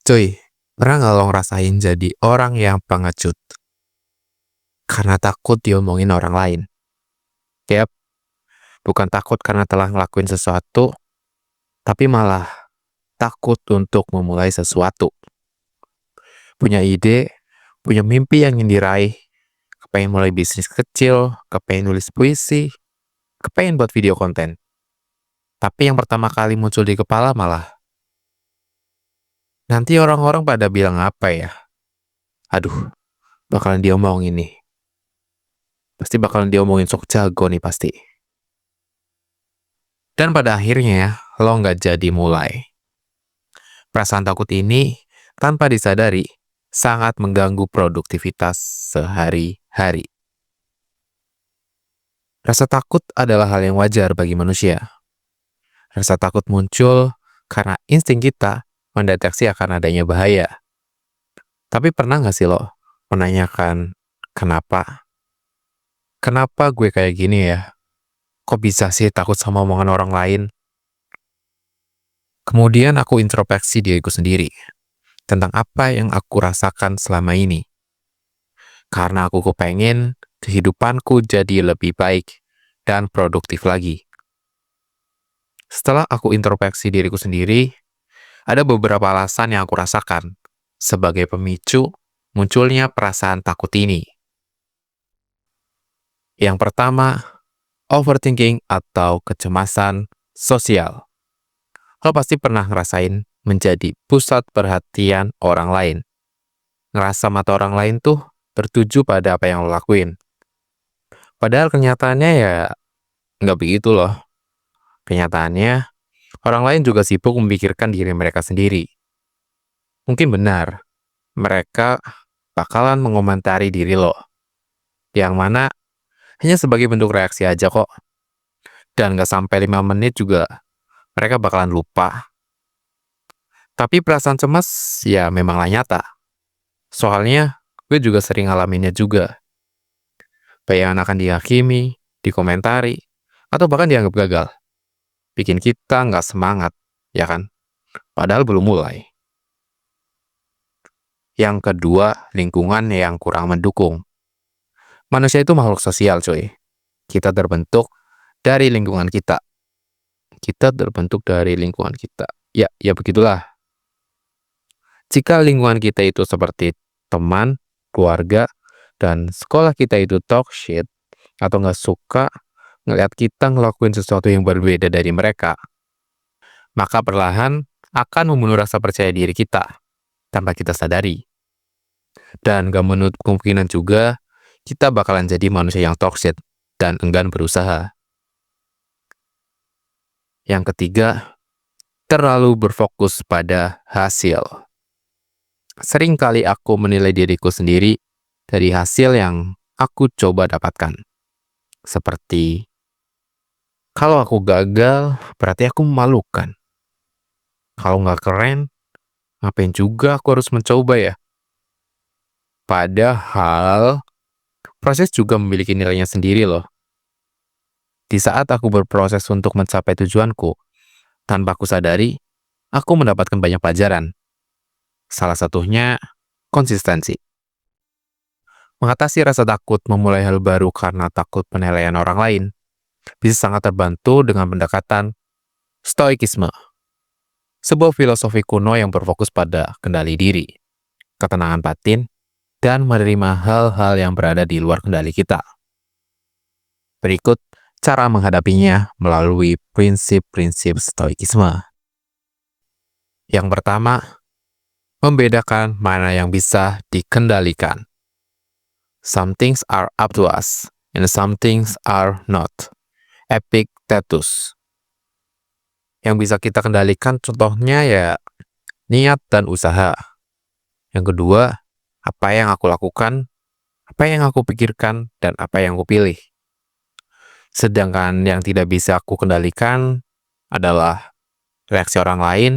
Cuy, pernah nggak lo ngerasain jadi orang yang pengecut karena takut diomongin orang lain? Yap, bukan takut karena telah ngelakuin sesuatu, tapi malah takut untuk memulai sesuatu. Punya ide, punya mimpi yang ingin diraih, kepengen mulai bisnis kecil, kepengen nulis puisi, kepengen buat video konten. Tapi yang pertama kali muncul di kepala malah, nanti orang-orang pada bilang apa ya? Aduh, bakalan diomongin nih. Pasti bakalan diomongin sok jago nih pasti. Dan pada akhirnya, lo nggak jadi mulai. Perasaan takut ini, tanpa disadari, sangat mengganggu produktivitas sehari-hari. Rasa takut adalah hal yang wajar bagi manusia. Rasa takut muncul karena insting kita mendeteksi akan adanya bahaya. Tapi pernah nggak sih lo menanyakan, kenapa? Kenapa gue kayak gini ya? Kok bisa sih takut sama omongan orang lain? Kemudian aku introspeksi diriku sendiri tentang apa yang aku rasakan selama ini. Karena aku kepengen kehidupanku jadi lebih baik dan produktif lagi. Setelah aku introspeksi diriku sendiri, ada beberapa alasan yang aku rasakan sebagai pemicu munculnya perasaan takut ini. Yang pertama, overthinking atau kecemasan sosial. Lo pasti pernah ngerasain menjadi pusat perhatian orang lain. Ngerasa mata orang lain tuh tertuju pada apa yang lo lakuin. Padahal kenyataannya ya nggak begitu loh. Kenyataannya, orang lain juga sibuk memikirkan diri mereka sendiri. Mungkin benar, mereka bakalan mengomentari diri lo. Yang mana hanya sebagai bentuk reaksi aja kok. Dan nggak sampai 5 menit juga mereka bakalan lupa. Tapi perasaan cemas ya memanglah nyata. Soalnya gue juga sering ngalaminnya juga. Bayangan akan dihakimi, dikomentari, atau bahkan dianggap gagal. Bikin kita nggak semangat, ya kan? Padahal belum mulai. Yang kedua, lingkungan yang kurang mendukung. Manusia itu makhluk sosial, cuy. Kita terbentuk dari lingkungan kita. Kita terbentuk dari lingkungan kita. Ya begitulah. Jika lingkungan kita itu seperti teman, keluarga, dan sekolah kita itu talk shit, atau nggak suka ngeliat kita ngelakuin sesuatu yang berbeda dari mereka, maka perlahan akan membunuh rasa percaya diri kita tanpa kita sadari. Dan gak menutup kemungkinan juga kita bakalan jadi manusia yang toxic dan enggan berusaha. Yang ketiga, terlalu berfokus pada hasil. Sering kali aku menilai diriku sendiri dari hasil yang aku coba dapatkan. Seperti, kalau aku gagal, berarti aku memalukan. Kalau nggak keren, ngapain juga aku harus mencoba ya? Padahal, proses juga memiliki nilainya sendiri loh. Di saat aku berproses untuk mencapai tujuanku, tanpa aku sadari, aku mendapatkan banyak pelajaran. Salah satunya, konsistensi. Mengatasi rasa takut memulai hal baru karena takut penilaian orang lain bisa sangat terbantu dengan pendekatan stoikisme, sebuah filosofi kuno yang berfokus pada kendali diri, ketenangan batin, dan menerima hal-hal yang berada di luar kendali kita. Berikut cara menghadapinya melalui prinsip-prinsip stoikisme. Yang pertama, membedakan mana yang bisa dikendalikan. Some things are up to us, and some things are not. Epictetus. Yang bisa kita kendalikan contohnya ya niat dan usaha. Yang kedua, apa yang aku lakukan, apa yang aku pikirkan, dan apa yang aku pilih. Sedangkan yang tidak bisa aku kendalikan adalah reaksi orang lain,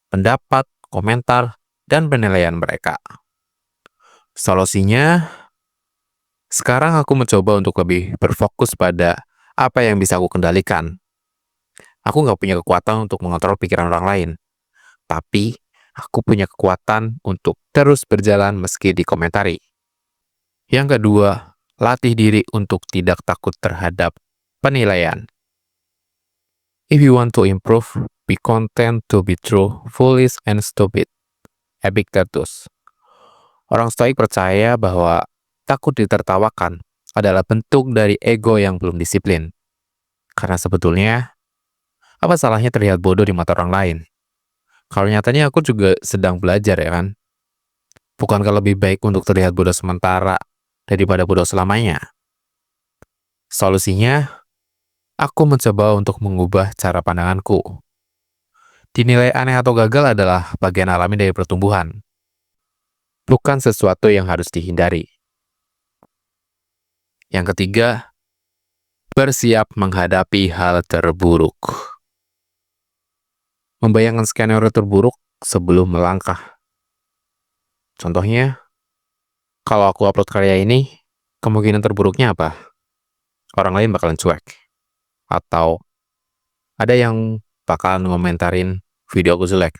pendapat, komentar, dan penilaian mereka. Solusinya, sekarang aku mencoba untuk lebih berfokus pada apa yang bisa aku kendalikan. Aku nggak punya kekuatan untuk mengontrol pikiran orang lain, tapi Aku punya kekuatan untuk terus berjalan meski dikomentari. Yang kedua, latih diri untuk tidak takut terhadap penilaian. If you want to improve, be content to be true, foolish, and stupid. Epictetus. Orang Stoik percaya bahwa takut ditertawakan adalah bentuk dari ego yang belum disiplin. Karena sebetulnya, apa salahnya terlihat bodoh di mata orang lain? Kalau nyatanya aku juga sedang belajar ya kan? Bukankah lebih baik untuk terlihat bodoh sementara daripada bodoh selamanya? Solusinya, aku mencoba untuk mengubah cara pandanganku. Dinilai aneh atau gagal adalah bagian alami dari pertumbuhan, bukan sesuatu yang harus dihindari. Yang ketiga, bersiap menghadapi hal terburuk. Membayangkan skenario terburuk sebelum melangkah. Contohnya, kalau aku upload karya ini, kemungkinan terburuknya apa? Orang lain bakalan cuek. Atau ada yang bakalan ngomentarin video aku jelek.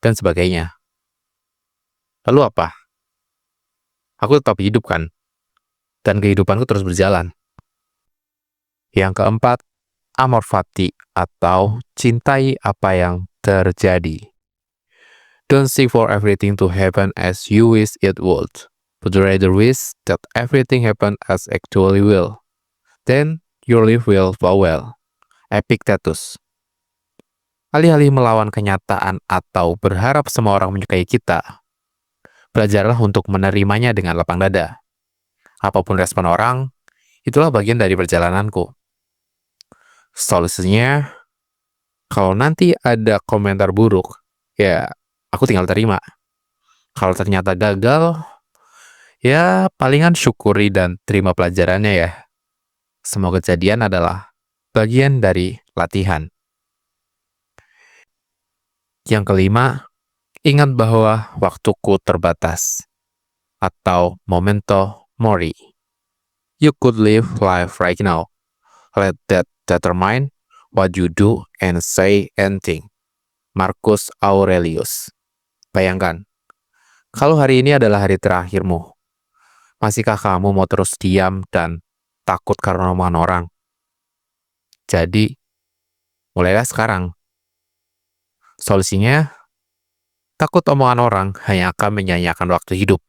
Dan sebagainya. Lalu apa? Aku tetap hidup kan? Dan kehidupanku terus berjalan. Yang keempat, amor fati atau cintai apa yang terjadi. Don't seek for everything to happen as you wish it would, but rather wish that everything happen as actually will. Then your life will go well. Epictetus. Alih-alih melawan kenyataan atau berharap semua orang menyukai kita, belajarlah untuk menerimanya dengan lapang dada. Apapun respon orang, itulah bagian dari perjalananku. Solusinya, kalau nanti ada komentar buruk, ya aku tinggal terima. Kalau ternyata gagal, ya palingan syukuri dan terima pelajarannya ya. Semua kejadian adalah bagian dari latihan. Yang kelima, ingat bahwa waktuku terbatas atau memento mori. You could live life right now. Let that determine what you do and say and think. Marcus Aurelius. Bayangkan, kalau hari ini adalah hari terakhirmu, masihkah kamu mau terus diam dan takut karena omongan orang? Jadi, mulailah sekarang. Solusinya, takut omongan orang hanya akan menyanyiakan waktu hidup.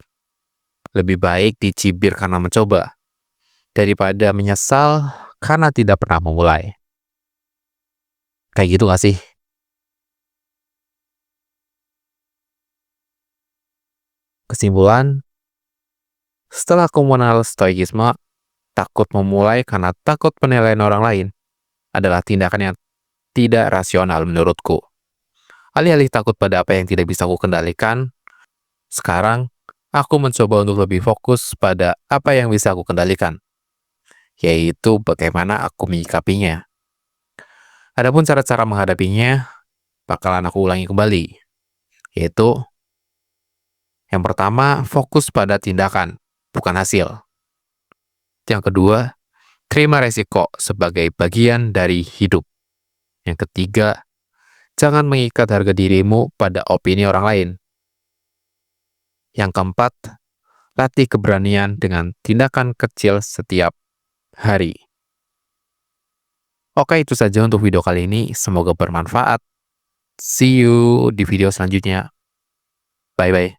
Lebih baik dicibir karena mencoba, daripada menyesal karena tidak pernah memulai. Kayak gitu gak sih? Kesimpulan, setelah aku mengenal stoikisme, takut memulai karena takut penilaian orang lain adalah tindakan yang tidak rasional menurutku. Alih-alih takut pada apa yang tidak bisa aku kendalikan, sekarang aku mencoba untuk lebih fokus pada apa yang bisa aku kendalikan, yaitu bagaimana aku menyikapinya. Adapun cara-cara menghadapinya, bakalan aku ulangi kembali, yaitu yang pertama, fokus pada tindakan, bukan hasil. Yang kedua, terima resiko sebagai bagian dari hidup. Yang ketiga, jangan mengikat harga dirimu pada opini orang lain. Yang keempat, latih keberanian dengan tindakan kecil setiap hari. Oke, itu saja untuk video kali ini. Semoga bermanfaat. See you di video selanjutnya. Bye-bye.